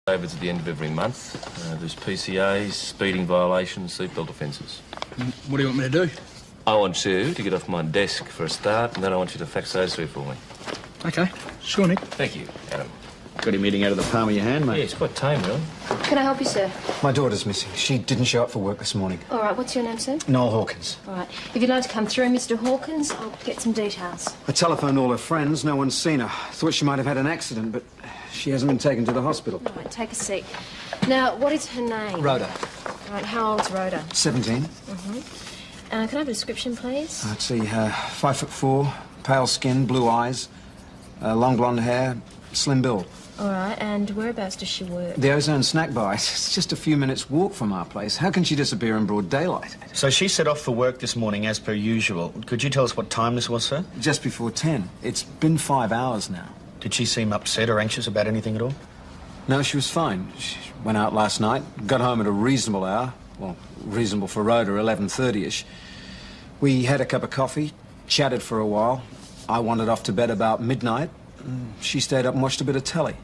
Overs at the end of every month. There's PCAs, speeding violations, seatbelt offences. What do you want me to do? I want you to get off my desk for a start, and then I want you to fax those through for me. OK. Sure, Nick. Thank you, Adam. Got him eating out of the palm of your hand, mate. Yeah, it's quite tame, really. Can I help you, sir? My daughter's missing. She didn't show up for work this morning. All right, what's your name, sir? Noel Hawkins. All right. If you'd like to come through, Mr. Hawkins, I'll get some details. I telephoned all her friends. No one's seen her. Thought she might have had an accident, but she hasn't been taken to the hospital. All right, take a seat. Now, what is her name? Rhoda. All right, how old's Rhoda? 17. Can I have a description, please? Let's see, 5'4", pale skin, blue eyes, long blonde hair, slim build. All right, and whereabouts does she work? The Ozone snack bar. It's just a few minutes' walk from our place. How can she disappear in broad daylight? So she set off for work this morning as per usual. Could you tell us what time this was, sir? Just before 10. It's been 5 hours now. Did she seem upset or anxious about anything at all? No, she was fine. She went out last night, got home at a reasonable hour. Well, reasonable for Rhoda, 11:30ish. We had a cup of coffee, chatted for a while. I wandered off to bed about midnight. She stayed up and watched a bit of telly.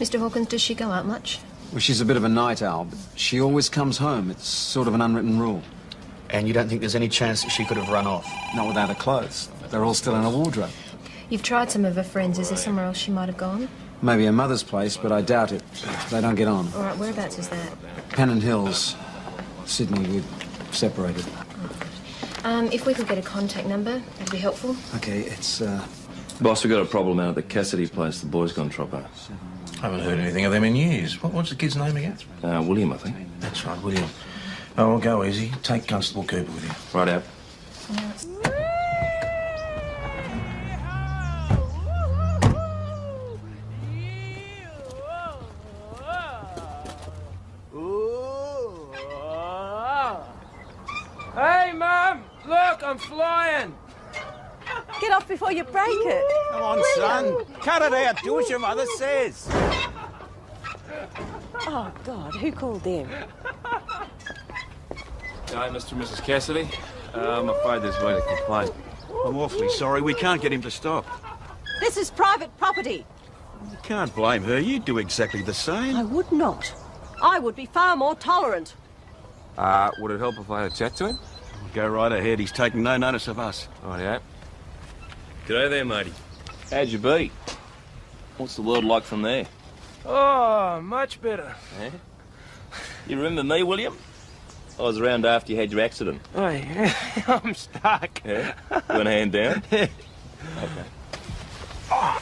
Mr. Hawkins, does she go out much? Well, she's a bit of a night owl, but she always comes home. It's sort of an unwritten rule. And you don't think there's any chance that she could have run off? Not without her clothes. They're all still in a wardrobe. You've tried some of her friends. Is there somewhere else she might have gone? Maybe her mother's place, but I doubt it. They don't get on. All right, whereabouts is that? Pennant Hills, Sydney, we're separated. If we could get a contact number, that'd be helpful. OK, it's, Boss, we've got a problem out at the Cassidy place. The boy's gone troppo. I haven't heard anything of them in years. What's the kid's name again? William, I think. That's right, William. Oh, well, go easy. Take Constable Cooper with you. Right out. Hey, Mum! Look, I'm flying! Get off before you break it. Come on, son. Cut it out. Do what your mother says. Oh, God, who called them? Hi, Mr. and Mrs. Cassidy. I'm afraid there's been a complaint. I'm awfully sorry. We can't get him to stop. This is private property. You can't blame her. You'd do exactly the same. I would not. I would be far more tolerant. Would it help if I had a chat to him? Go right ahead. He's taking no notice of us. Rightio. G'day there, matey. How'd you be? What's the world like from there? Oh, much better. Yeah? You remember me, William? I was around after you had your accident. Oh, yeah. I'm stuck. Yeah? You want a hand down? Yeah. OK.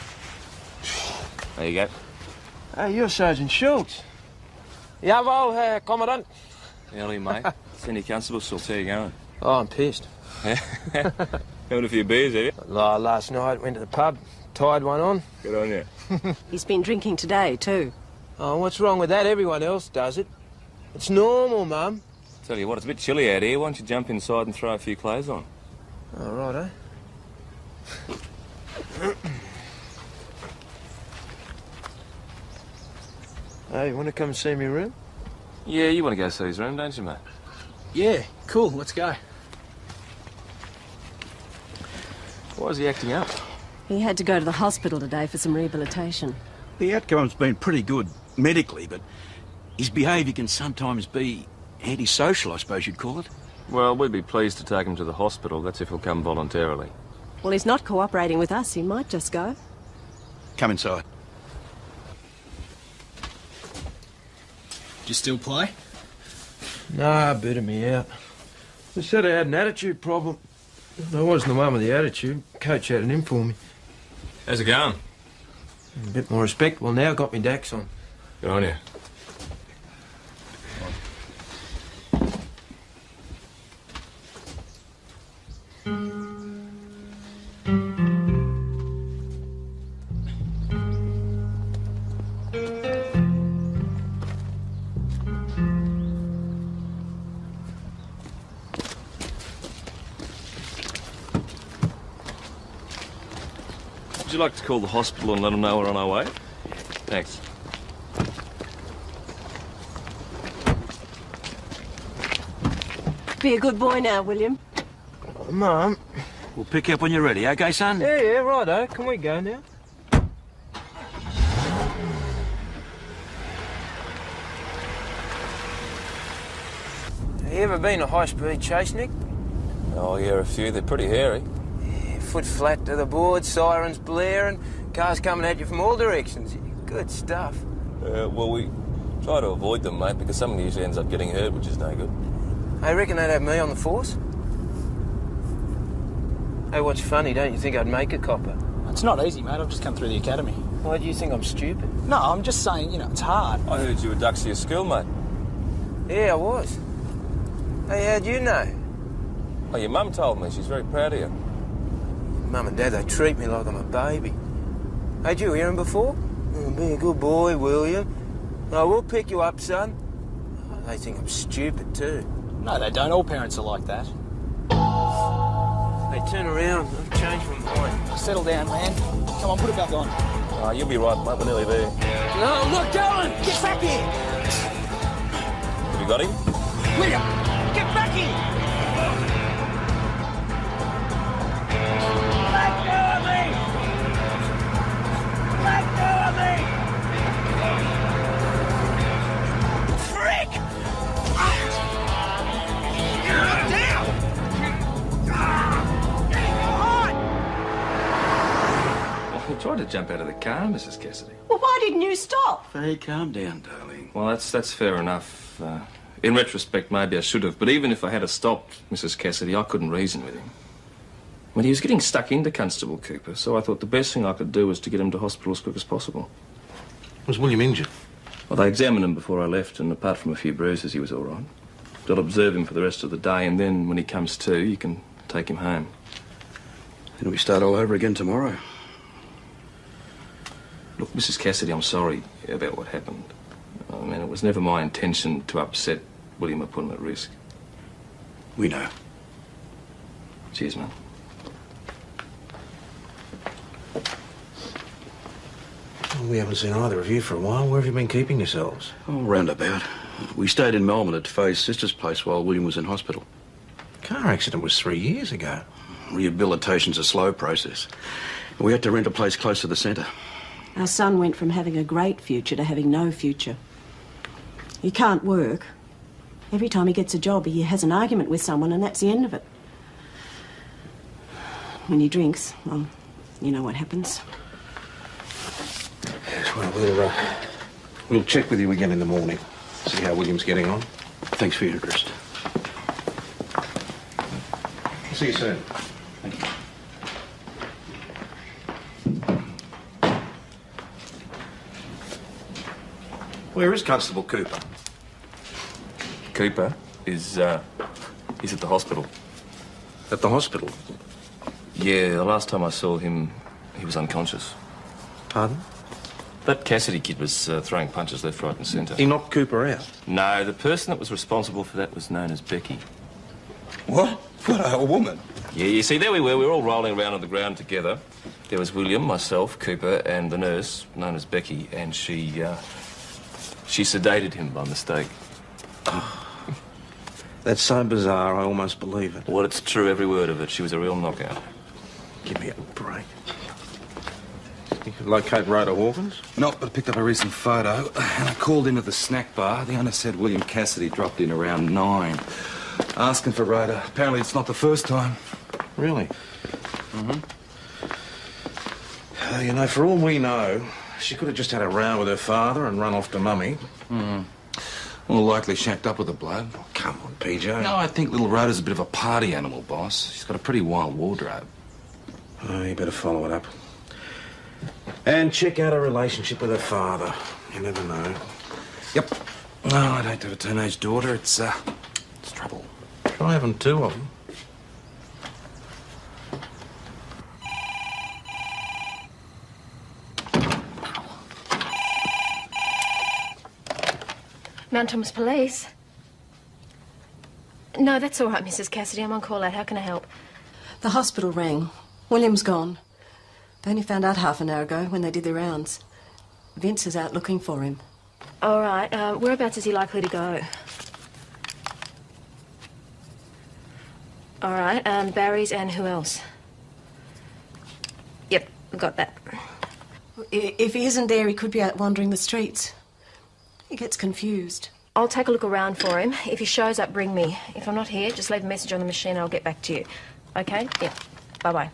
There you go. Hey, you're Sergeant Schultz. Jawohl, Herr Commandant. Howdy, mate. Send your constable, so I'll tell you going. Oh, I'm pissed. Having a few beers, have you? Last night, went to the pub, tied one on. Good on you. He's been drinking today, too. Oh, what's wrong with that? Everyone else does it. It's normal, Mum. Tell you what, it's a bit chilly out here. Why don't you jump inside and throw a few clothes on? All right, Hey, you want to come and see me room? Yeah, you want to go see his room, don't you, mate? Yeah, cool, let's go. Why is he acting up? He had to go to the hospital today for some rehabilitation. The outcome's been pretty good medically, but his behaviour can sometimes be antisocial, I suppose you'd call it. Well, we'd be pleased to take him to the hospital. That's if he'll come voluntarily. Well, he's not cooperating with us. He might just go. Come inside. Do you still play? Nah, booted me out. They said I had an attitude problem. I wasn't the one with the attitude. Coach had it in for me. How's it going? A bit more respectable now, got me Dax on. Good on you. Would you like to call the hospital and let them know we're on our way? Thanks. Be a good boy now, William. Mum. We'll pick you up when you're ready, OK, son? Yeah, righto. Can we go now? You ever been a high-speed chase, Nick? Oh, yeah, a few. They're pretty hairy. Yeah, foot flat to the board, sirens blaring, cars coming at you from all directions. Good stuff. Well, we try to avoid them, mate, because someone usually ends up getting hurt, which is no good. I reckon they'd have me on the force. Hey, what's funny? Don't you think I'd make a copper? It's not easy, mate. I've just come through the academy. Why do you think I'm stupid? No, I'm just saying, you know, it's hard. I heard you were Duxie school, mate. Yeah, I was. Hey, how'd you know? Oh, your mum told me. She's very proud of you. Mum and Dad, they treat me like I'm a baby. Hey, did you hear him before? Oh, be a good boy, will you? Oh, we'll pick you up, son. Oh, they think I'm stupid, too. No, they don't. All parents are like that. Hey, turn around. I've changed my mind. Settle down, man. Come on, put it back on. Oh, you'll be right, mate. We're nearly there. No, I'm not going! Get back here! Have you got him? William, get back here! Let go of me! Let go of me! Freak! Get down! He tried to jump out of the car, Mrs. Cassidy. Well, why didn't you stop? Hey, calm down, darling. Well, that's fair enough. In retrospect, maybe I should have. But even if I had stopped Mrs. Cassidy, I couldn't reason with him. I mean, he was getting stuck into Constable Cooper, so I thought the best thing I could do was to get him to hospital as quick as possible. Was William injured? Well, they examined him before I left, and apart from a few bruises, he was all right. They'll observe him for the rest of the day, and then when he comes to, you can take him home. Then we start all over again tomorrow. Look, Mrs. Cassidy, I'm sorry about what happened. I mean, it was never my intention to upset William or put him at risk. We know. Cheers, man. Well, we haven't seen either of you for a while. Where have you been keeping yourselves? Oh, roundabout. We stayed in Melbourne at Faye's sister's place while William was in hospital. Car accident was 3 years ago. Rehabilitation's a slow process. We had to rent a place close to the centre. Our son went from having a great future to having no future. He can't work. Every time he gets a job, he has an argument with someone, and that's the end of it. When he drinks, well, you know what happens. Yes, well, we'll check with you again in the morning. See how William's getting on. Thanks for your interest. See you soon. Thank you. Where is Constable Cooper? Cooper is, he's at the hospital. At the hospital? Yeah, the last time I saw him, he was unconscious. Pardon? That Cassidy kid was throwing punches left, right and centre. He knocked Cooper out? No, the person that was responsible for that was known as Becky. What? What, a woman? Yeah, you see, there we were all rolling around on the ground together. There was William, myself, Cooper, and the nurse, known as Becky, and she sedated him by mistake. That's so bizarre, I almost believe it. Well, it's true, every word of it. She was a real knockout. Give me a break. You could locate Rhoda Hawkins? No, but I picked up a recent photo, and I called into the snack bar. The owner said William Cassidy dropped in around 9, asking for Rhoda. Apparently it's not the first time. Really? Mm-hmm. You know, for all we know, she could have just had a row with her father and run off to Mummy. Well, likely shacked up with the bloke. Oh, come on, PJ. No, I think little Rhoda's a bit of a party animal, boss. She's got a pretty wild wardrobe. Oh, you better follow it up. And check out her relationship with her father. You never know. Yep. No, I'd hate to have a teenage daughter. It's trouble. Try having two of them. Mount Thomas Police? No, that's all right, Mrs. Cassidy. I'm on call out. How can I help? The hospital rang. William's gone. They only found out half an hour ago when they did their rounds. Vince is out looking for him. All right. Whereabouts is he likely to go? All right. Barry's and who else? Yep, got that. If he isn't there, he could be out wandering the streets. He gets confused. I'll take a look around for him. If he shows up, ring me. If I'm not here, just leave a message on the machine and I'll get back to you. Okay? Yeah. Bye-bye.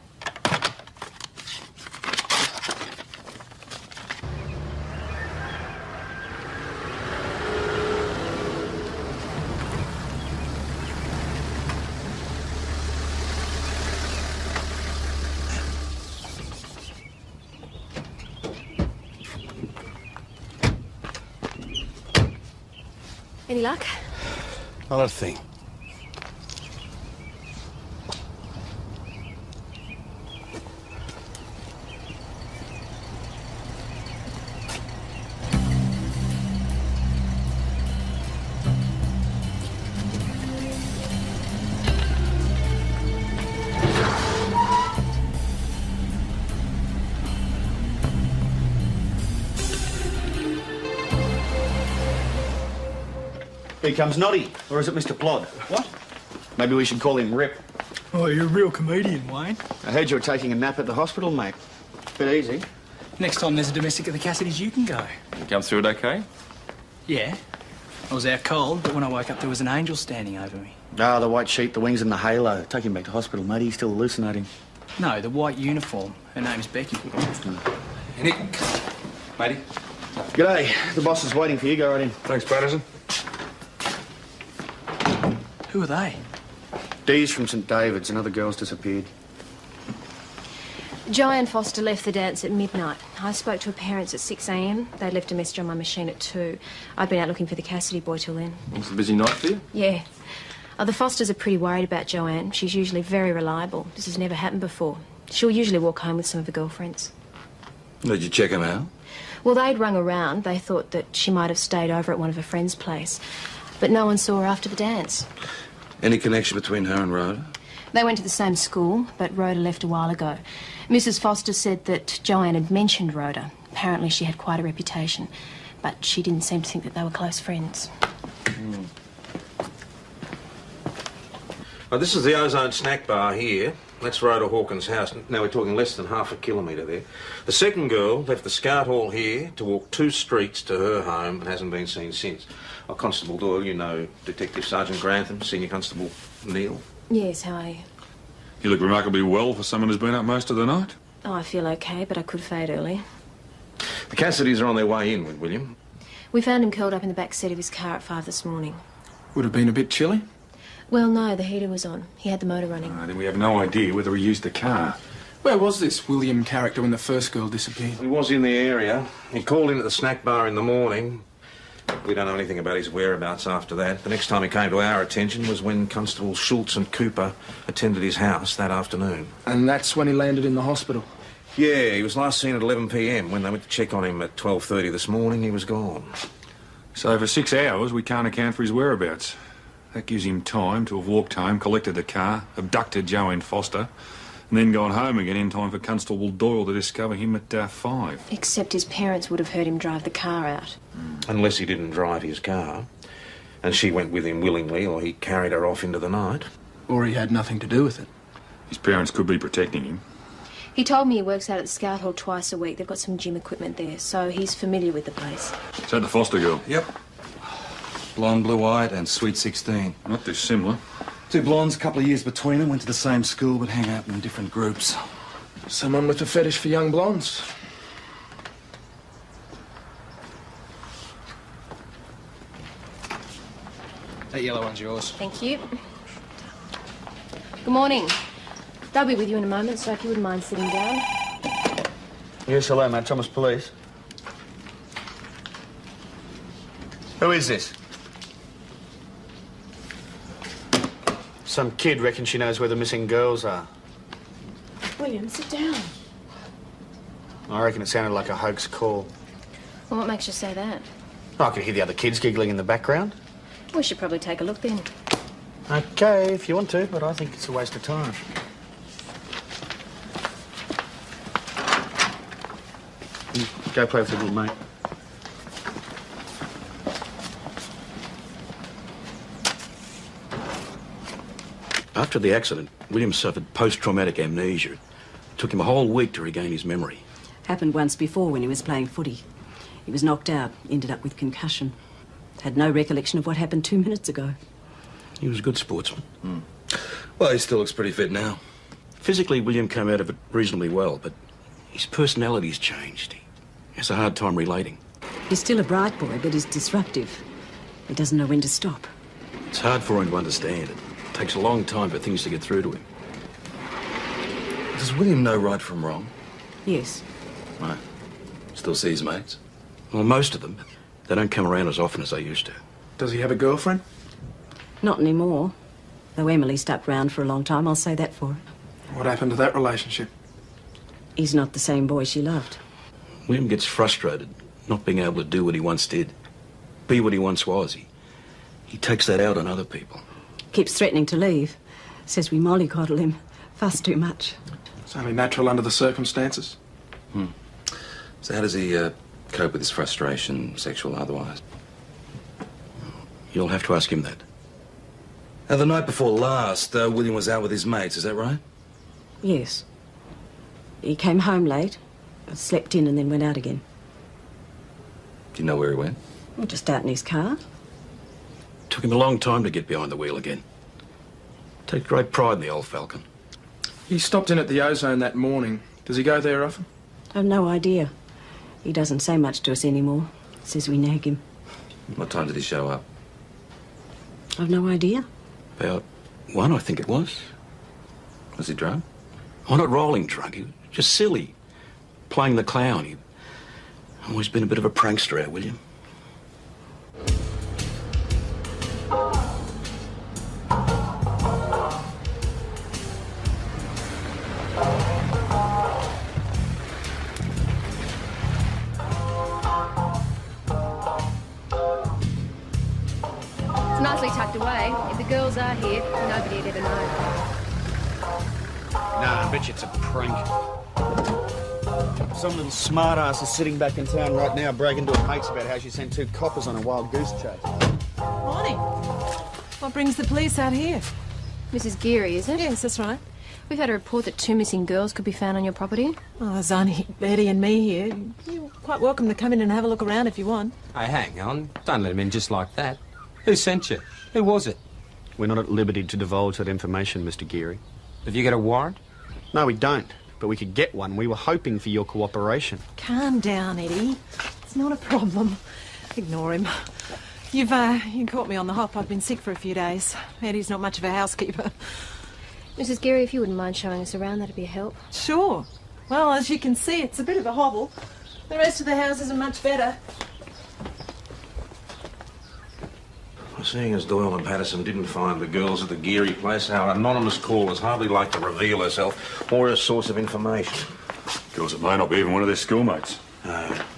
Any luck? Not a thing. Here comes Noddy. Or is it Mr. Plod? What? Maybe we should call him Rip. Oh, you're a real comedian, Wayne. I heard you were taking a nap at the hospital, mate. Bit easy. Next time there's a domestic at the Cassidys, you can go. You come through it okay? Yeah. I was out cold, but when I woke up, there was an angel standing over me. Ah, the white sheet, the wings and the halo. Take him back to hospital, mate. He's still hallucinating. No, the white uniform. Her name's Becky. Nick, matey. G'day. The boss is waiting for you. Go right in. Thanks, Patterson. Who are they? Dee's from St David's. Another girl's disappeared. Joanne Foster left the dance at midnight. I spoke to her parents at 6 a.m. They left a message on my machine at 2. I'd been out looking for the Cassidy boy till then. It was a busy night for you? Yeah. The Fosters are pretty worried about Joanne. She's usually very reliable. This has never happened before. She'll usually walk home with some of her girlfriends. Did you check him out? Well, they'd rung around. They thought that she might have stayed over at one of her friends' place. But no one saw her after the dance. Any connection between her and Rhoda? They went to the same school, but Rhoda left a while ago. Mrs. Foster said that Joanne had mentioned Rhoda. Apparently she had quite a reputation, but she didn't seem to think that they were close friends. Well, this is the Ozone Snack Bar here. That's Rhoda Hawkins' house. Now we're talking less than half a kilometre there. The second girl left the Scout Hall here to walk 2 streets to her home and hasn't been seen since. Oh, Constable Doyle, you know Detective Sergeant Grantham, Senior Constable Neil. Yes, how are you? You look remarkably well for someone who's been up most of the night. Oh, I feel okay, but I could fade early. The Cassidys are on their way in with William. We found him curled up in the back seat of his car at 5 this morning. Would have been a bit chilly. Well, no, the heater was on. He had the motor running. Then we have no idea whether he used the car. Where was this William character when the first girl disappeared? He was in the area. He called in at the snack bar in the morning. We don't know anything about his whereabouts after that. The next time he came to our attention was when Constables Schultz and Cooper attended his house that afternoon. And that's when he landed in the hospital? Yeah, he was last seen at 11 p.m. When they went to check on him at 12:30 this morning, he was gone. So for 6 hours, we can't account for his whereabouts. That gives him time to have walked home, collected the car, abducted Joanne Foster, and then gone home again in time for Constable Doyle to discover him at 5. Except his parents would have heard him drive the car out. Unless he didn't drive his car, and she went with him willingly, or he carried her off into the night. Or he had nothing to do with it. His parents could be protecting him. He told me he works out at the Scout Hall twice a week. They've got some gym equipment there, so he's familiar with the place. Is that the Foster girl? Yep. Blonde, blue-eyed and sweet 16. Not dissimilar. 2 blondes, couple of years between them, went to the same school but hang out in different groups. Someone with a fetish for young blondes. That yellow one's yours. Thank you. Good morning. They'll be with you in a moment, so if you wouldn't mind sitting down. Yes, hello, mate. Thomas Police. Who is this? Some kid reckons she knows where the missing girls are. William, sit down. I reckon it sounded like a hoax call. Well, what makes you say that? I could hear the other kids giggling in the background. We should probably take a look then. Okay, if you want to, but I think it's a waste of time. Go play with your little mate. After the accident, William suffered post-traumatic amnesia. It took him a whole week to regain his memory. Happened once before when he was playing footy. He was knocked out, ended up with concussion. Had no recollection of what happened 2 minutes ago. He was a good sportsman. Well, he still looks pretty fit now. Physically, William came out of it reasonably well, but his personality's changed. He has a hard time relating. He's still a bright boy, but he's disruptive. He doesn't know when to stop. It's hard for him to understand. It takes a long time for things to get through to him. Does William know right from wrong? Yes. Right. Still see his mates? Well, most of them. They don't come around as often as they used to. Does he have a girlfriend? Not anymore. Though Emily stuck round for a long time, I'll say that for her. What happened to that relationship? He's not the same boy she loved. William gets frustrated not being able to do what he once did, be what he once was. He takes that out on other people. Keeps threatening to leave. Says we mollycoddle him. Fuss too much. It's only natural under the circumstances. So how does he cope with his frustration, sexual or otherwise? You'll have to ask him that. Now, the night before last, William was out with his mates, is that right? Yes. He came home late, slept in and then went out again. Do you know where he went? Well, just out in his car. Took him a long time to get behind the wheel again. Take great pride in the old Falcon. He stopped in at the Ozone that morning. Does he go there often? I've no idea. He doesn't say much to us anymore. Says we nag him. What time did he show up? I've no idea. About 1, I think it was. Was he drunk? Oh, not rolling drunk. He was just silly. Playing the clown. He always been a bit of a prankster, our William. It's nicely tucked away. If the girls are here, nobody'd ever know. Nah, I bet you it's a prank. Some little smartass is sitting back in town right now bragging to her mates about how she sent 2 coppers on a wild goose chase. Morning. What brings the police out here? Mrs. Geary, is it? Yes, that's right. We've had a report that 2 missing girls could be found on your property. Oh, there's only Betty and me here. You're quite welcome to come in and have a look around if you want. Hey, hang on. Don't let him in just like that. Who sent you? Who was it? We're not at liberty to divulge that information, Mr. Geary. Have you got a warrant? No, we don't. But we could get one. We were hoping for your cooperation. Calm down, Eddie. It's not a problem. Ignore him. You caught me on the hop. I've been sick for a few days. Eddie's not much of a housekeeper. Mrs. Geary, if you wouldn't mind showing us around, that'd be a help. Sure. Well, as you can see, it's a bit of a hobble. The rest of the house isn't much better. Seeing as Doyle and Patterson didn't find the girls at the Geary place, our anonymous caller's hardly like to reveal herself or her source of information. Of course, it may not be even one of their schoolmates.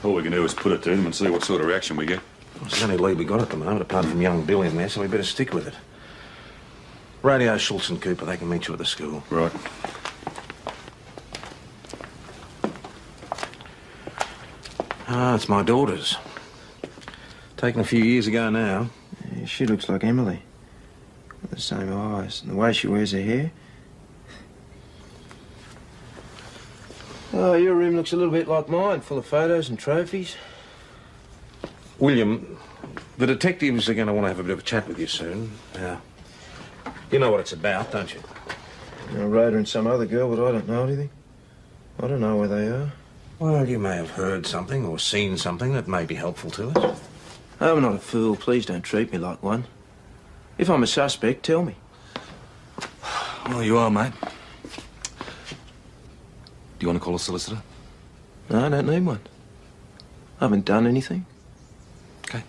All we can do is put it to them and see what sort of reaction we get. Well, it's the only lead we got at the moment, apart from young Bill in there, so we better stick with it. Radio Schultz and Cooper, they can meet you at the school. Right. Ah, it's my daughter's. Taken a few years ago now. Yeah, she looks like Emily. With the same eyes and the way she wears her hair. Oh, your room looks a little bit like mine, full of photos and trophies. William, the detectives are going to want to have a bit of a chat with you soon. You know what it's about, don't you? Rhoda and some other girl, but I don't know anything. I don't know where they are. Well, you may have heard something or seen something that may be helpful to us. I'm not a fool. Please don't treat me like one. If I'm a suspect, tell me. Well, you are, mate. Do you want to call a solicitor? No, I don't need one. I haven't done anything. Okay.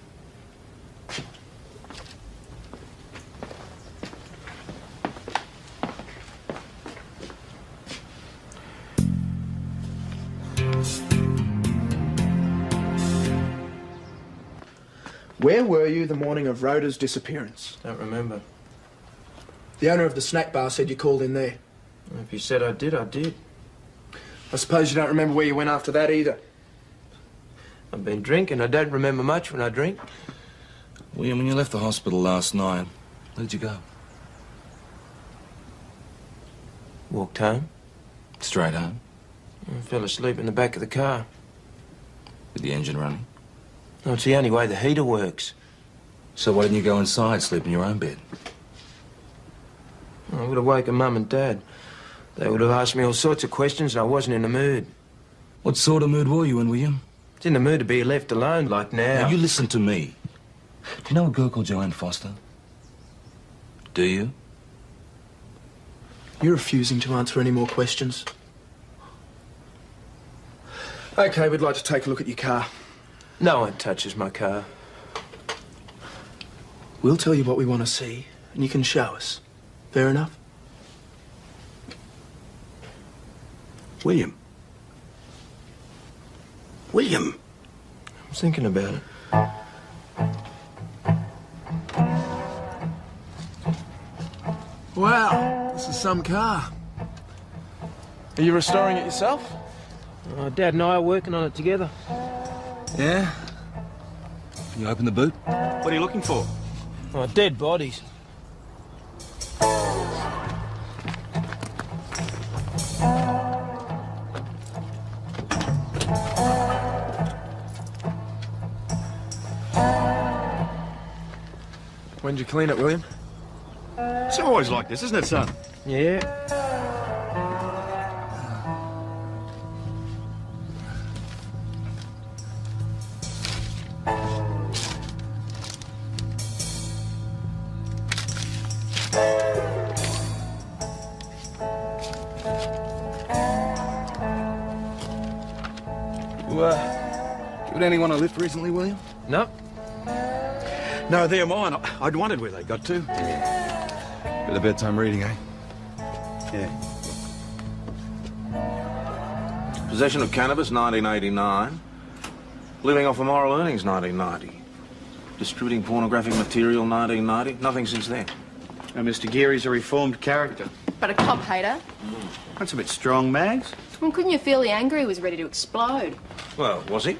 Where were you the morning of Rhoda's disappearance? Don't remember. The owner of the snack bar said you called in there. If you said I did, I did. I suppose you don't remember where you went after that either. I've been drinking. I don't remember much when I drink. William, when you left the hospital last night, where did you go? Walked home. Straight home? I fell asleep in the back of the car. With the engine running? No, it's the only way the heater works. So why didn't you go inside, sleep in your own bed? I would have woken Mum and Dad. They would have asked me all sorts of questions and I wasn't in the mood. What sort of mood were you in, William? I was in the mood to be left alone like now. Now, you listen to me. Do you know a girl called Joanne Foster? Do you? You're refusing to answer any more questions. OK, we'd like to take a look at your car. No one touches my car. We'll tell you what we want to see, and you can show us. Fair enough? William. William. I'm thinking about it. Wow, this is some car. Are you restoring it yourself? Dad and I are working on it together. Yeah? Can you open the boot? What are you looking for? Oh, dead bodies. When'd you clean it, William? It's always like this, isn't it, son? Yeah. Given anyone a lift recently, William? No. No, they're mine. I'd wondered where they got to. Bit of bedtime reading, eh? Yeah. Possession of cannabis, 1989. Living off immoral earnings, 1990. Distributing pornographic material, 1990. Nothing since then. And Mr. Geary's a reformed character. But a cop hater? That's a bit strong, Mags. Well, couldn't you feel the anger he was ready to explode? Well, was he?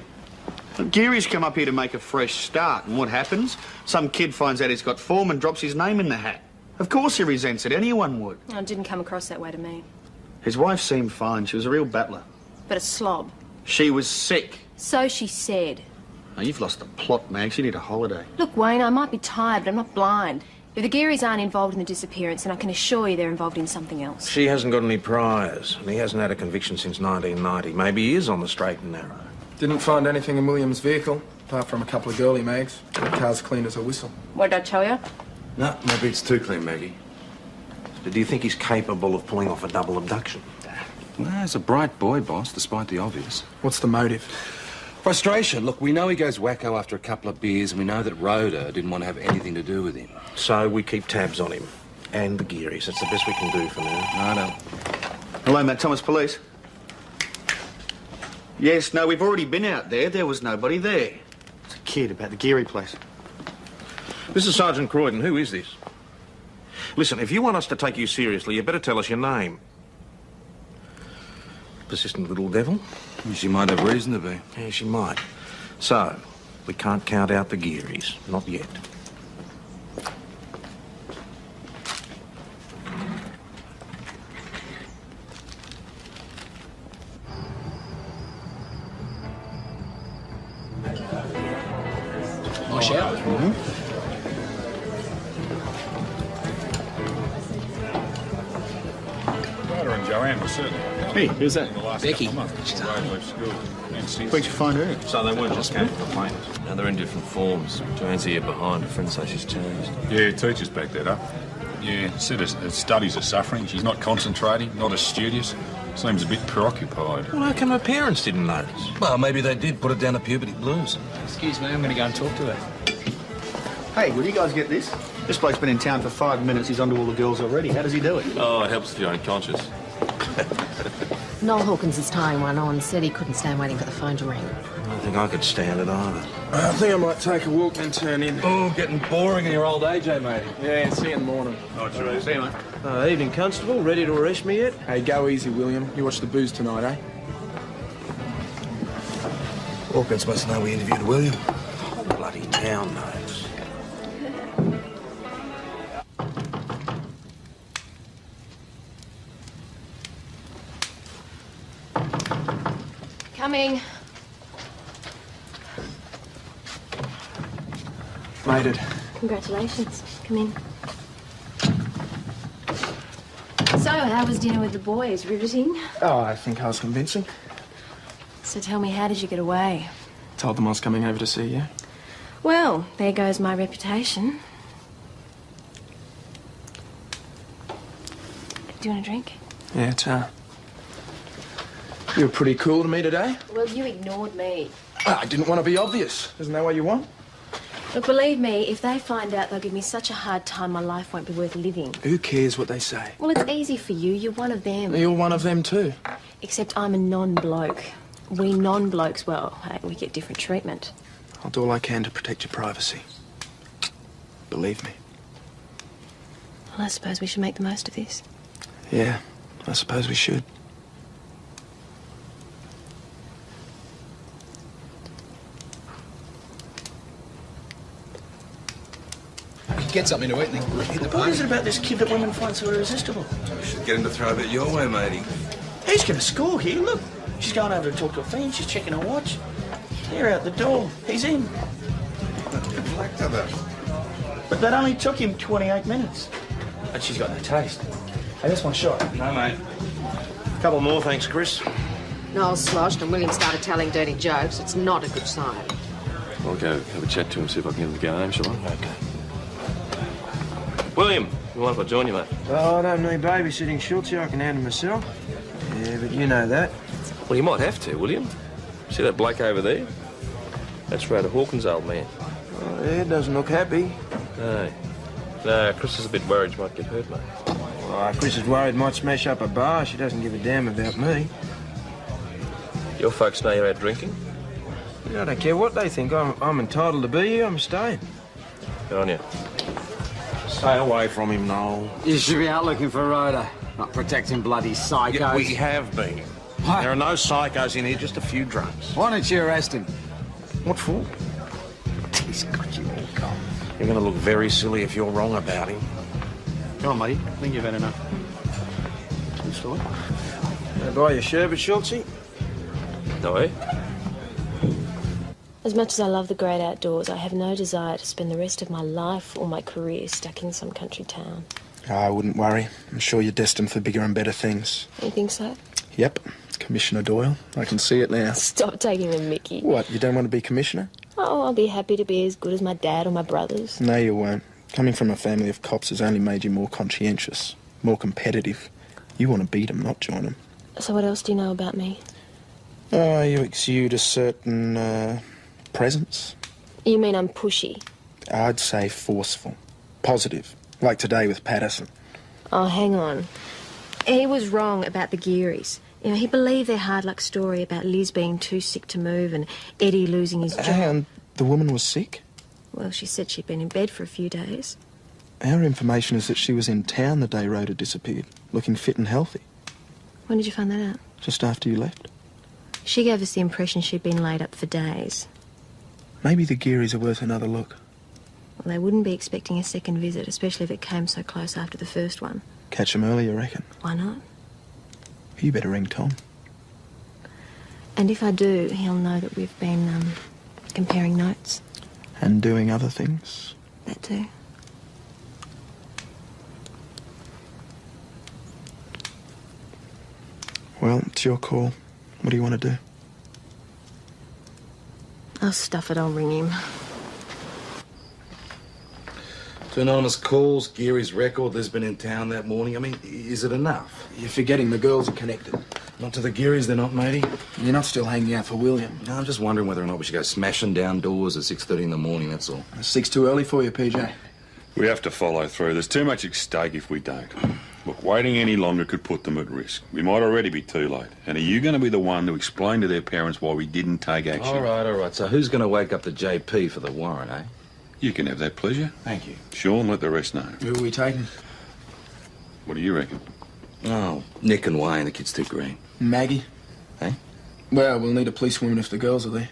Look, Geary's come up here to make a fresh start, and what happens? Some kid finds out he's got form and drops his name in the hat. Of course he resents it, anyone would. Oh, it didn't come across that way to me. His wife seemed fine, she was a real battler. But a slob. She was sick. So she said. Oh, you've lost the plot, Mags, you need a holiday. Look, Wayne, I might be tired, but I'm not blind. If the Gearys aren't involved in the disappearance, then I can assure you they're involved in something else. She hasn't got any priors, and he hasn't had a conviction since 1990. Maybe he is on the straight and narrow. Didn't find anything in William's vehicle, apart from a couple of girly mags. The car's clean as a whistle. What did I tell you? No, maybe it's too clean, Maggie. But do you think he's capable of pulling off a double abduction? Well, he's a bright boy, boss, despite the obvious. What's the motive? Frustration. Look, we know he goes wacko after a couple of beers, and we know that Rhoda didn't want to have anything to do with him. So we keep tabs on him. And the Gearys. That's the best we can do for now. No. Hello, Matt Thomas Police. Yes, no, we've already been out there. There was nobody there. It's a kid about the Geary place. This is Sergeant Croydon. Who is this? Listen, if you want us to take you seriously, you better tell us your name. Persistent little devil? She might have reason to be. Yeah, she might. So, we can't count out the Gearys. Not yet. Nice shower. Rhoda and Joanne were certainly. Hey, who's that? Becky. She's left school. Where'd you find her? So they weren't just casual complaints. Now they're in different forms. Joanne's a year behind. Her friends say she's changed. Yeah, teachers back that up. Yeah, said her studies are suffering. She's not concentrating, not as studious. Seems a bit preoccupied. Well, how come her parents didn't notice? Well, maybe they did put it down to puberty blues. Excuse me, I'm going to go and talk to her. Hey, will you guys get this? This bloke's been in town for 5 minutes. He's onto all the girls already. How does he do it? Oh, it helps if you're unconscious. Noel Hawkins is tying one on. Said he couldn't stand waiting for the phone to ring. I don't think I could stand it either. I think I might take a walk and turn in. Oh, getting boring in your old age, eh, mate? Yeah, see you in the morning. Oh, sure. See you, mate. Evening, Constable. Ready to arrest me yet? Hey, go easy, William. You watch the booze tonight, eh? Hawkins must know we interviewed William. Bloody town knows. Coming. Made it. Congratulations. Come in. So, how was dinner with the boys? Riveting? Oh, I think I was convincing. So tell me, how did you get away? Told them I was coming over to see you. Well, there goes my reputation. Do you want a drink? Yeah, you were pretty cool to me today. Well, you ignored me. I didn't want to be obvious. Isn't that what you want? Look, believe me, if they find out, they'll give me such a hard time my life won't be worth living. Who cares what they say? Well, it's easy for you. You're one of them. You're one of them too. Except I'm a non-bloke. We non-blokes, well, hey, we get different treatment. I'll do all I can to protect your privacy. Believe me. Well, I suppose we should make the most of this. Yeah, I suppose we should. Get something to eat and then hit the What is it about this kid that women find so irresistible? We should get him to throw a bit your way, matey. He's going to score here, look. She's going over to talk to a friend, she's checking her watch. They're out the door. He's in. But that only took him 28 minutes. And she's got no taste. Hey, that's one shot. No, mate. Couple more, thanks, Chris. Noel sloshed and William started telling dirty jokes. It's not a good sign. I'll go have a chat to him, see if I can get him to go home, shall I? Okay. William, you mind if I join you, mate? Oh, I don't need babysitting, Schultzy. I can handle myself. Yeah, but you know that. Well, you might have to, William. See that bloke over there? That's Rhoda Hawkins' old man. Oh, yeah, doesn't look happy. No. No, Chris is a bit worried she might get hurt, mate. Oh, Chris is worried might smash up a bar. She doesn't give a damn about me. Your folks know you're out drinking? Yeah, I don't care what they think. I'm entitled to be here. I'm staying. Good on you. Stay away from him, Noel. You should be out looking for Rhoda, not protecting bloody psychos. Yeah, we have been. What? There are no psychos in here, just a few drunks. Why don't you arrest him? What for? He's got you all gone. You're going to look very silly if you're wrong about him. Come on, mate. I think you've had enough. Can I buy you a sherbet, Schultzy? No, eh? As much as I love the great outdoors, I have no desire to spend the rest of my life or my career stuck in some country town. Oh, I wouldn't worry. I'm sure you're destined for bigger and better things. You think so? Yep. Commissioner Doyle. I can see it now. Stop taking the mickey. What, you don't want to be commissioner? Oh, I'll be happy to be as good as my dad or my brothers. No, you won't. Coming from a family of cops has only made you more conscientious, more competitive. You want to beat them, not join them. So what else do you know about me? Oh, you exude a certain, presence. You mean I'm pushy? I'd say forceful. Positive. Like today with Patterson. Oh, hang on. He was wrong about the Gearys. You know, he believed their hard luck story about Liz being too sick to move and Eddie losing his job. And the woman was sick? Well, she said she'd been in bed for a few days. Our information is that she was in town the day Rhoda disappeared, looking fit and healthy. When did you find that out? Just after you left. She gave us the impression she'd been laid up for days. Maybe the Gearys are worth another look. Well, they wouldn't be expecting a second visit, especially if it came so close after the first one. Catch them early, you reckon? Why not? You better ring Tom. And if I do, he'll know that we've been, comparing notes. And doing other things. That too. Well, it's your call. What do you want to do? I'll stuff it, I'll ring him. 2 anonymous calls, Geary's record, Liz been in town that morning. I mean, is it enough? You're forgetting the girls are connected. Not to the Gearys, they're not, matey. You're not still hanging out for William. No, I'm just wondering whether or not we should go smashing down doors at 6:30 in the morning, that's all. 6 too early for you, PJ. We have to follow through. There's too much at stake if we don't. Look, waiting any longer could put them at risk. We might already be too late. And are you going to be the one to explain to their parents why we didn't take action? All right. So who's going to wake up the JP for the warrant, eh? You can have that pleasure. Thank you. Sean, let the rest know. Who are we taking? What do you reckon? Oh, Nick and Wayne, the kid's too green. Maggie? Hey? Well, we'll need a policewoman if the girls are there.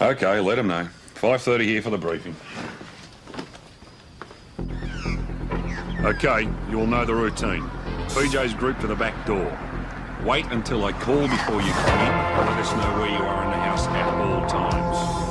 OK, let them know. 5:30 here for the briefing. OK, you all know the routine. PJ's grouped to the back door. Wait until I call before you come in and let us know where you are in the house at all times.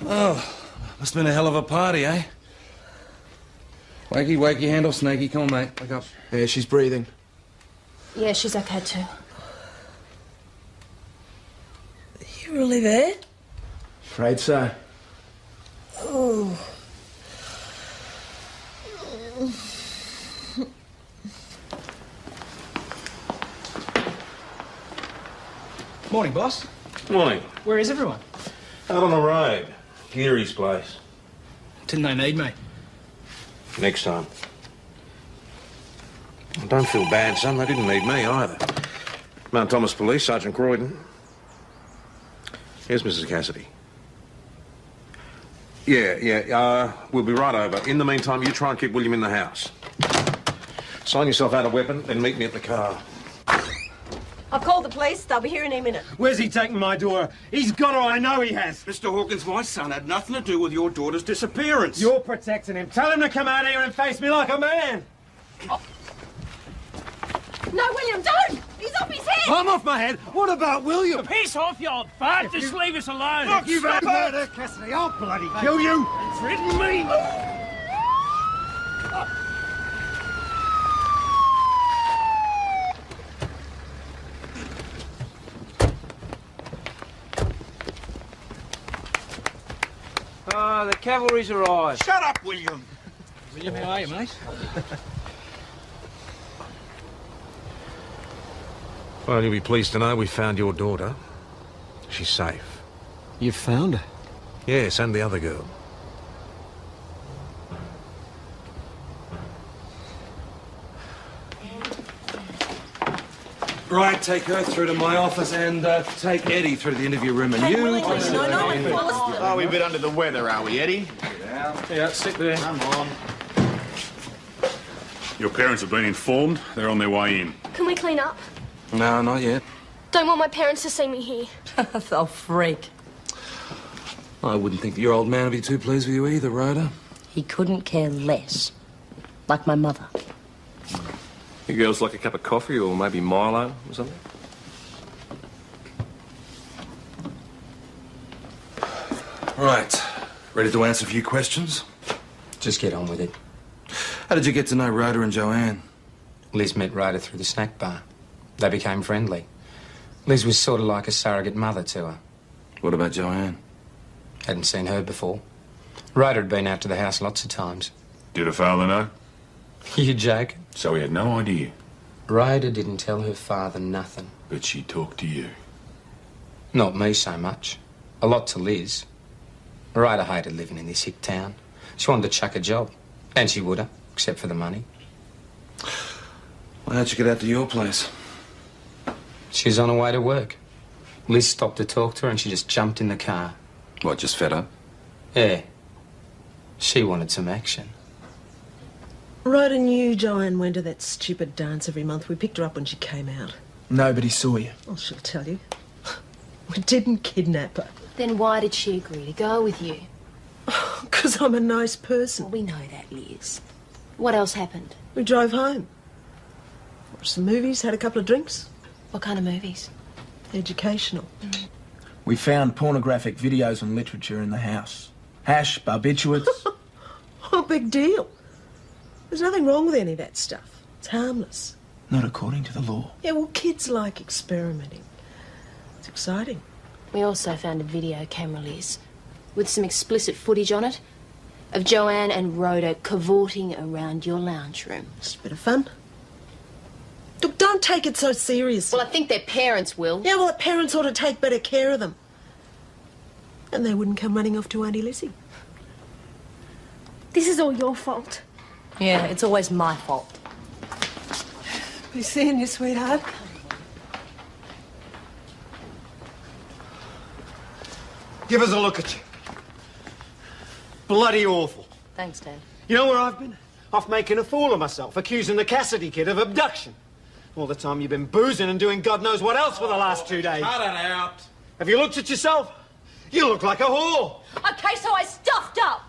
Oh, must have been a hell of a party, eh? Wakey, wakey, hand off Snaky. Come on, mate. Wake up. Yeah, she's breathing. Yeah, she's okay too. You really there? Afraid so. Oh. Morning, boss. Morning. Where is everyone? Out on the road. Geary's place. Didn't they need me? Next time. I don't feel bad, son. They didn't need me either. Mount Thomas Police, Sergeant Croydon. Here's Mrs. Cassidy. Yeah, we'll be right over. In the meantime, you try and keep William in the house. Sign yourself out a weapon, then meet me at the car. I've called the police. They'll be here any minute. Where's he taking my daughter? He's got her, I know he has. Mr. Hawkins, my son had nothing to do with your daughter's disappearance. You're protecting him. Tell him to come out here and face me like a man. Oh. No, William, don't! He's off his head! I'm off my head. What about William? Piss off, you old fart. Just leave us alone. Look, you've had murder, Cassidy. I'll bloody kill you. Threaten me. Oh, the cavalry's arrived. Shut up, William. William, how are you, mate? Well, you'll be pleased to know we found your daughter. She's safe. You found her? Yes, and the other girl. Right, take her through to my office and take Eddie through to the interview room. And you... Oh, we're a bit under the weather, are we, Eddie? Yeah, sit there. Come on. Your parents have been informed. They're on their way in. Can we clean up? No, not yet. Don't want my parents to see me here. They'll freak. I wouldn't think your old man would be too pleased with you either, Rhoda. He couldn't care less. Like my mother. You girls like a cup of coffee or maybe Milo or something? Right. Ready to answer a few questions? Just get on with it. How did you get to know Rhoda and Joanne? Liz met Rhoda through the snack bar. They became friendly. Liz was sort of like a surrogate mother to her. What about Joanne? Hadn't seen her before. Rhoda had been out to the house lots of times. Did her father know? You joke? So he had no idea? Rhoda didn't tell her father nothing. But she talked to you? Not me so much. A lot to Liz. Rhoda hated living in this hick town. She wanted to chuck a job. And she would have, except for the money. Well, how'd you get out to your place? She was on her way to work. Liz stopped to talk to her and she just jumped in the car. What, just fed up? Yeah. She wanted some action. Rhoda knew Joanne went to that stupid dance every month. We picked her up when she came out. Nobody saw you. Oh, she'll tell you. We didn't kidnap her. Then why did she agree to go with you? Because I'm a nice person. Well, we know that, Liz. What else happened? We drove home. Watched some movies, had a couple of drinks. What kind of movies? Educational. We found pornographic videos and literature in the house. Hash, barbiturates. Oh, big deal. There's nothing wrong with any of that stuff. It's harmless. Not according to the law. Yeah, well, kids like experimenting. It's exciting. We also found a video camera, Liz, with some explicit footage on it of Joanne and Rhoda cavorting around your lounge room. Just a bit of fun. Look, don't take it so seriously. Well, I think their parents will. Yeah, well, the parents ought to take better care of them. And they wouldn't come running off to Auntie Lizzie. This is all your fault. Yeah, it's always my fault. Be seeing you, sweetheart. Give us a look at you. Bloody awful. Thanks, Dad. You know where I've been? Off making a fool of myself, accusing the Cassidy kid of abduction. All the time you've been boozing and doing God knows what else for the last 2 days. Cut it out. Have you looked at yourself? You look like a whore. Okay, so I stuffed up.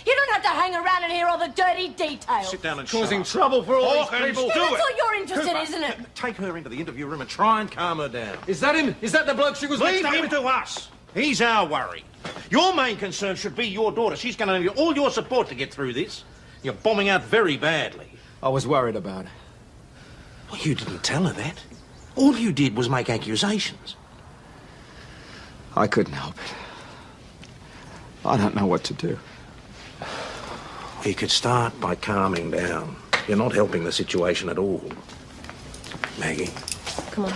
You don't have to hang around and hear all the dirty details. Sit down and Causing trouble for all these people. Yeah, that's all you're interested in, isn't it? Take her into the interview room and try and calm her down. Is that him? Is that the bloke she was Leave mixed up him with? to us. He's our worry. Your main concern should be your daughter. She's going to need all your support to get through this. You're bombing out very badly. I was worried about her. Well, you didn't tell her that. All you did was make accusations. I couldn't help it. I don't know what to do. You could start by calming down. You're not helping the situation at all. Maggie. Come on.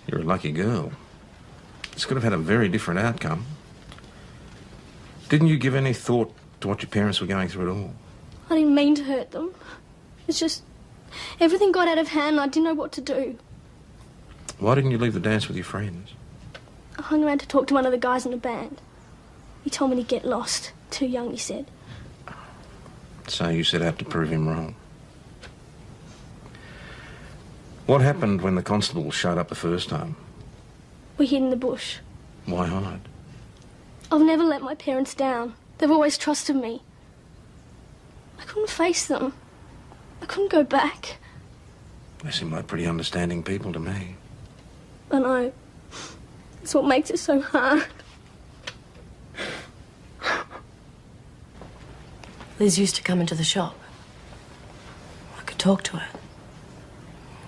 You're a lucky girl. This could have had a very different outcome. Didn't you give any thought to what your parents were going through at all? I didn't mean to hurt them. It's just... everything got out of hand and I didn't know what to do. Why didn't you leave the dance with your friends? I hung around to talk to one of the guys in the band. He told me to get lost. Too young, he said. So you set out to prove him wrong. What happened when the constable showed up the first time? We hid in the bush. Why hide? I've never let my parents down. They've always trusted me. I couldn't face them. I couldn't go back. They seem like pretty understanding people to me. I know. It's what makes it so hard. Liz used to come into the shop. I could talk to her.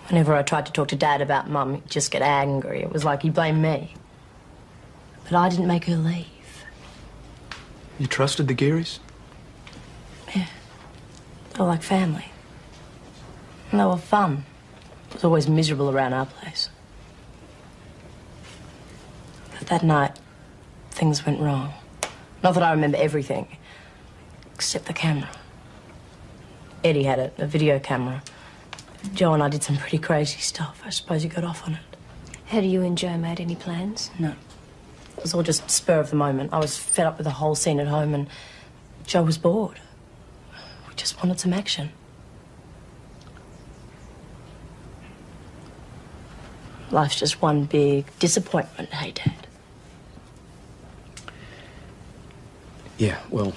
Whenever I tried to talk to Dad about Mum, he'd just get angry. It was like he blamed me. But I didn't make her leave. You trusted the Gearys? Yeah. They were like family. And they were fun. It was always miserable around our place. But that night, things went wrong. Not that I remember everything, except the camera. Eddie had a video camera. Joe and I did some pretty crazy stuff. I suppose he got off on it. Had you and Joe made any plans? No. It was all just spur of the moment. I was fed up with the whole scene at home and Joe was bored. We just wanted some action. Life's just one big disappointment, hey, Dad? Yeah, well,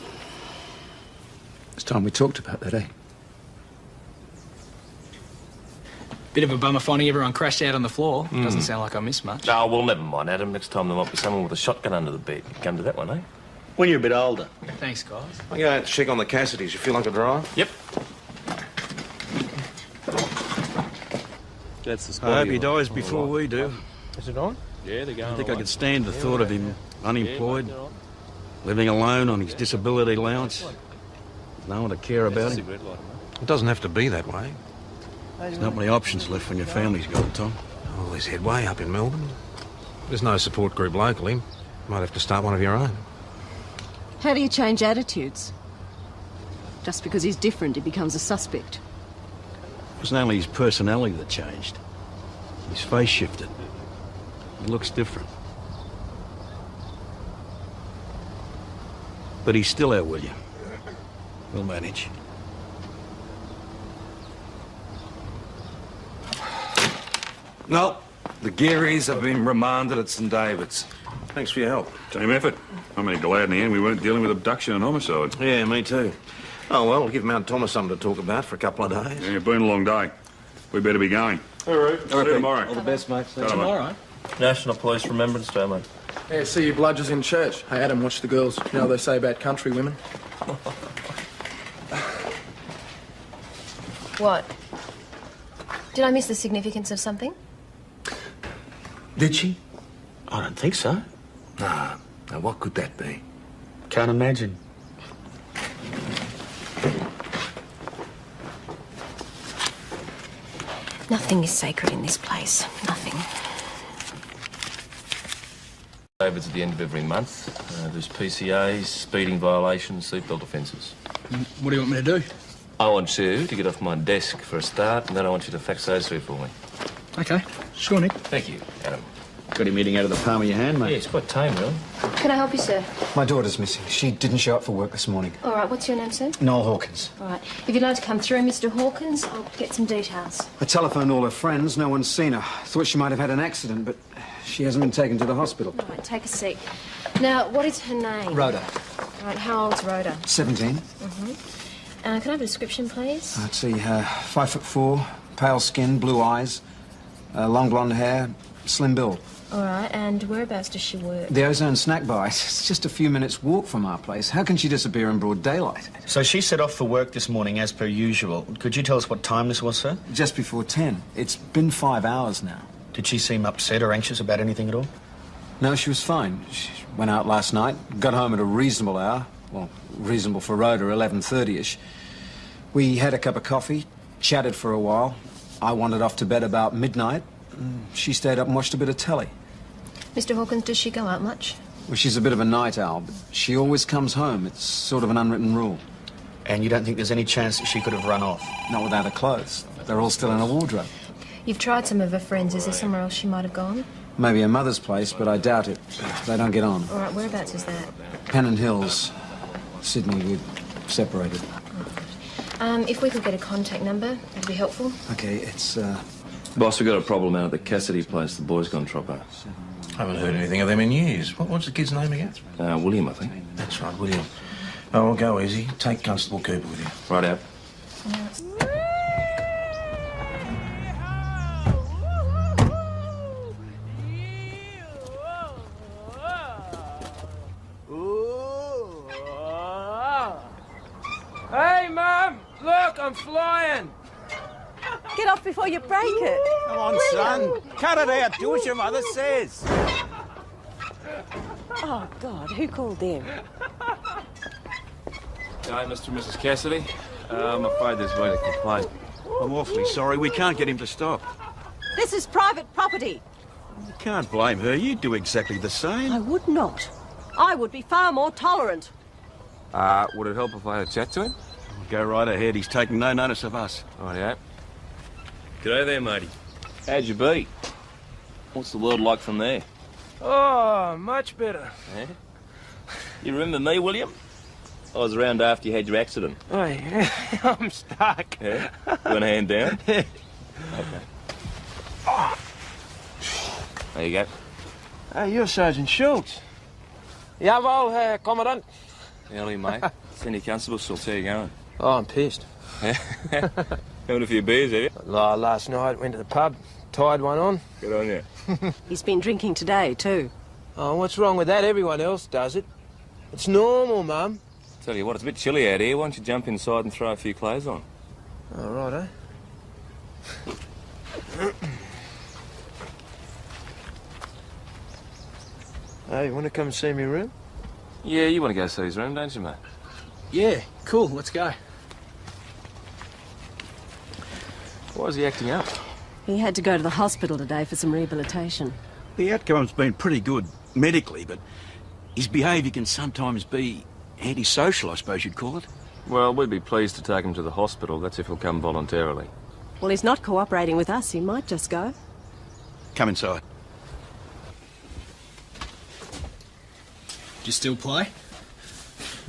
it's time we talked about that, eh? Bit of a bummer finding everyone crashed out on the floor. Doesn't sound like I missed much. Oh, well, never mind, Adam. Next time there might be someone with a shotgun under the bed. Come to that one, eh? When you're a bit older. Thanks, guys. I'm going to check on the Cassidys. You feel like a drive? Yep. That's the spot. I hope he dies before we do. Is it on? Yeah, they're going I think I could stand the thought of him unemployed, living alone on his disability allowance, no one to care about him. It doesn't have to be that way. There's not many options left when your family's gone, Tom. Oh, there's Headway up in Melbourne. There's no support group locally. Might have to start one of your own. How do you change attitudes? Just because he's different, he becomes a suspect. It wasn't only his personality that changed. His face shifted. He looks different. But he's still out, William. We'll manage. No, the Gearys have been remanded at St David's. Thanks for your help. Team effort. I'm only glad in the end we weren't dealing with abduction and homicide. Yeah, me too. Oh, well, give Mount Thomas something to talk about for a couple of days. Yeah, it's been a long day. We better be going. All right. See you tomorrow. All the best, mate. See you Tomorrow? National Police Remembrance Day, mate. Yeah, see you bludgers in church. Hey, Adam, watch the girls. You know what they say about country women? What? Did I miss the significance of something? Did she? I don't think so. Nah. Now, what could that be? Can't imagine. Nothing is sacred in this place. Nothing. David's at the end of every month. There's PCAs, speeding violations, seatbelt offences. What do you want me to do? I want you to get off my desk for a start, and then I want you to fax those through for me. Okay, sure, Nick. Thank you, Adam. Got him eating out of the palm of your hand, mate. Yeah, it's quite tame, really. Can I help you, sir? My daughter's missing. She didn't show up for work this morning. All right, what's your name, sir? Noel Hawkins. All right. If you'd like to come through, Mr. Hawkins, I'll get some details. I telephoned all her friends. No one's seen her. Thought she might have had an accident, but she hasn't been taken to the hospital. All right, take a seat. Now, what is her name? Rhoda. All right, how old's Rhoda? 17. Mm-hmm. Can I have a description, please? Let's see, 5'4", pale skin, blue eyes, long blonde hair, slim build. All right, and whereabouts does she work? The Ozone Snack Bar. It's just a few minutes' walk from our place. How can she disappear in broad daylight? So she set off for work this morning as per usual. Could you tell us what time this was, sir? Just before 10. It's been 5 hours now. Did she seem upset or anxious about anything at all? No, she was fine. She went out last night, got home at a reasonable hour. Well, reasonable for Rhoda, 11:30ish. We had a cup of coffee, chatted for a while. I wandered off to bed about midnight. She stayed up and watched a bit of telly. Mr. Hawkins, does she go out much? Well, she's a bit of a night owl, but she always comes home. It's sort of an unwritten rule. And you don't think there's any chance that she could have run off? Not without her clothes. They're all still in her wardrobe. You've tried some of her friends. Is there somewhere else she might have gone? Maybe her mother's place, but I doubt it. They don't get on. All right, whereabouts is that? Pennant Hills, Sydney. We're separated. If we could get a contact number, that'd be helpful. Okay, it's, Boss, we've got a problem out at the Cassidy place. The boy's gone troppo. Haven't heard anything of them in years. What's the kid's name again? William, I think. That's right, William. Oh, well, go easy. Take Constable Cooper with you. Right out. Hey, Mum! Look, I'm flying! Get off before you break it. Come on, son. Cut it out. Do what your mother says. Oh, God, who called them? Hi, Mr. and Mrs. Cassidy. I'm afraid there's way to complain. I'm awfully sorry. We can't get him to stop. This is private property. You can't blame her. You'd do exactly the same. I would not. I would be far more tolerant. Would it help if I had a chat to him? Go right ahead. He's taking no notice of us. Rightio. G'day there, matey. How'd you be? What's the world like from there? Oh, much better. Eh? You remember me, William? I was around after you had your accident. Oh, yeah. I'm stuck. Yeah? You want a hand down? Yeah. Okay. There you go. Hey, you're Sergeant Schultz. Jawohl, Herr Commandant. Howdy, mate. Senior Constable, still how you going? Oh, I'm pissed. Having a few beers, have you? Last night, went to the pub, tied one on. Good on you. He's been drinking today, too. Oh, what's wrong with that? Everyone else does it. It's normal, Mum. Tell you what, it's a bit chilly out here. Why don't you jump inside and throw a few clothes on? All right, eh? Hey, you want to come and see me room? Yeah, you want to go see his room, don't you, mate? Yeah, cool, let's go. Why is he acting up? He had to go to the hospital today for some rehabilitation. The outcome's been pretty good medically, but his behaviour can sometimes be antisocial, I suppose you'd call it. Well, we'd be pleased to take him to the hospital. That's if he'll come voluntarily. Well, he's not cooperating with us. He might just go. Come inside. Do you still play?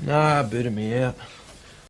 Nah, booted me out.